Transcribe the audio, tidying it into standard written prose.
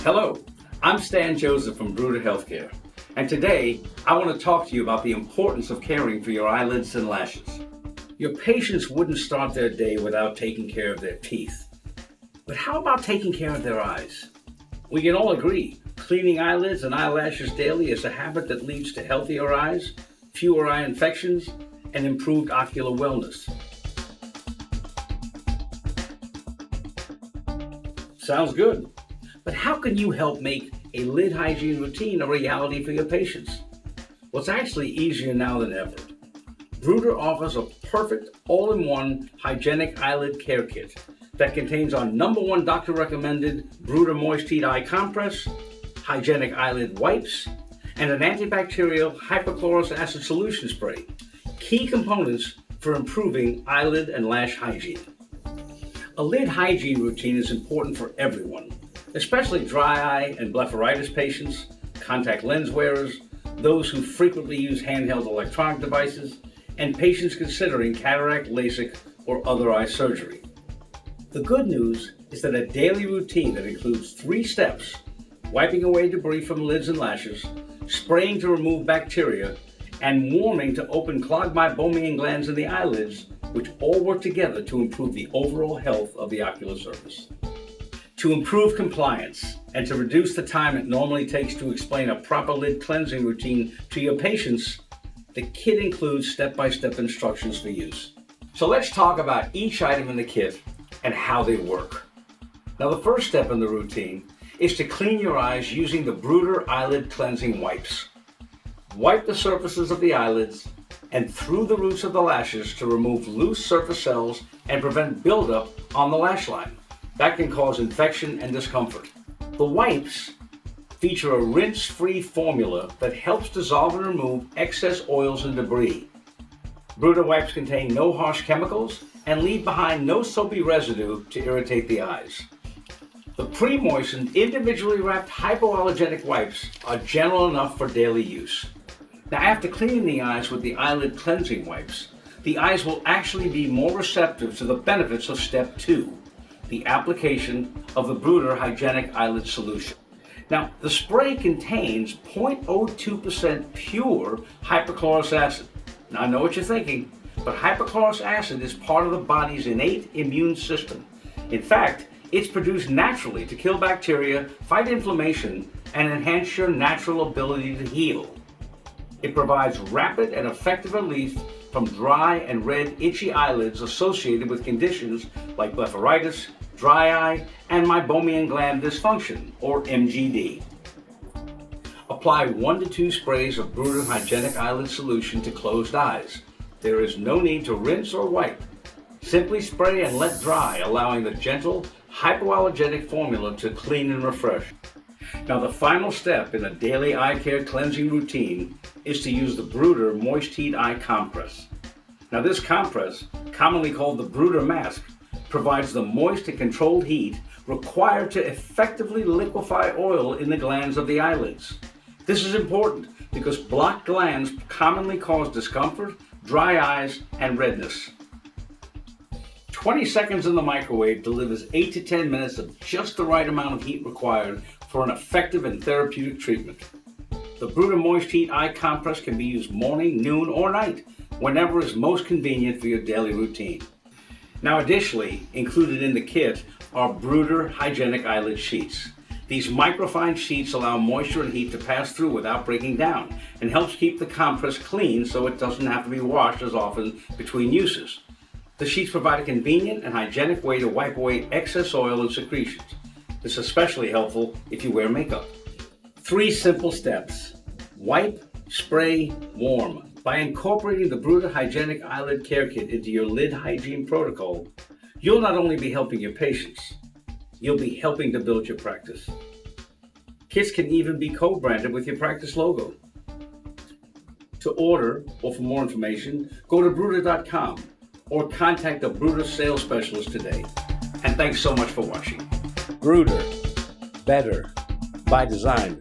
Hello, I'm Stan Joseph from Bruder Healthcare, and today I want to talk to you about the importance of caring for your eyelids and lashes. Your patients wouldn't start their day without taking care of their teeth. But how about taking care of their eyes? We can all agree, cleaning eyelids and eyelashes daily is a habit that leads to healthier eyes, fewer eye infections, and improved ocular wellness. Sounds good. But how can you help make a lid hygiene routine a reality for your patients? Well, it's actually easier now than ever. Bruder offers a perfect all-in-one hygienic eyelid care kit that contains our #1 doctor-recommended Bruder Moist Heat Eye Compress, hygienic eyelid wipes, and an antibacterial hypochlorous acid solution spray, key components for improving eyelid and lash hygiene. A lid hygiene routine is important for everyone, especially dry eye and blepharitis patients, contact lens wearers, those who frequently use handheld electronic devices, and patients considering cataract, LASIK, or other eye surgery. The good news is that a daily routine that includes 3 steps, wiping away debris from lids and lashes, spraying to remove bacteria, and warming to open clogged meibomian glands in the eyelids, which all work together to improve the overall health of the ocular surface. To improve compliance and to reduce the time it normally takes to explain a proper lid cleansing routine to your patients, the kit includes step-by-step instructions for use. So let's talk about each item in the kit and how they work. Now, the first step in the routine is to clean your eyes using the Bruder Eyelid Cleansing Wipes. Wipe the surfaces of the eyelids and through the roots of the lashes to remove loose surface cells and prevent buildup on the lash line. That can cause infection and discomfort. The wipes feature a rinse-free formula that helps dissolve and remove excess oils and debris. Bruder wipes contain no harsh chemicals and leave behind no soapy residue to irritate the eyes. The pre-moistened, individually wrapped hypoallergenic wipes are gentle enough for daily use. Now, after cleaning the eyes with the eyelid cleansing wipes, the eyes will actually be more receptive to the benefits of step 2, the application of the Bruder Hygienic Eyelid Solution. Now, the spray contains 0.02% pure hypochlorous acid. Now, I know what you're thinking, but hypochlorous acid is part of the body's innate immune system. In fact, it's produced naturally to kill bacteria, fight inflammation, and enhance your natural ability to heal. It provides rapid and effective relief from dry and red itchy eyelids associated with conditions like blepharitis, dry eye, and meibomian gland dysfunction, or MGD. Apply 1 to 2 sprays of Bruder Hygienic Eyelid Solution to closed eyes. There is no need to rinse or wipe. Simply spray and let dry, allowing the gentle, hypoallergenic formula to clean and refresh. Now, the final step in a daily eye care cleansing routine is to use the Bruder Moist Heat Eye Compress. Now, this compress, commonly called the Bruder Mask, provides the moist and controlled heat required to effectively liquefy oil in the glands of the eyelids. This is important because blocked glands commonly cause discomfort, dry eyes, and redness. 20 seconds in the microwave delivers 8 to 10 minutes of just the right amount of heat required for an effective and therapeutic treatment. The Bruder Moist Heat Eye Compress can be used morning, noon, or night, whenever is most convenient for your daily routine. Now, additionally, included in the kit are Bruder Hygienic Eyelid Sheets. These microfine sheets allow moisture and heat to pass through without breaking down and helps keep the compress clean so it doesn't have to be washed as often between uses. The sheets provide a convenient and hygienic way to wipe away excess oil and secretions. This is especially helpful if you wear makeup. 3 simple steps. Wipe, spray, warm. By incorporating the Bruder Hygienic Eyelid Care Kit into your lid hygiene protocol, you'll not only be helping your patients, you'll be helping to build your practice. Kits can even be co-branded with your practice logo. To order or for more information, go to Bruder.com or contact a Bruder sales specialist today. And thanks so much for watching. Bruder, better by design.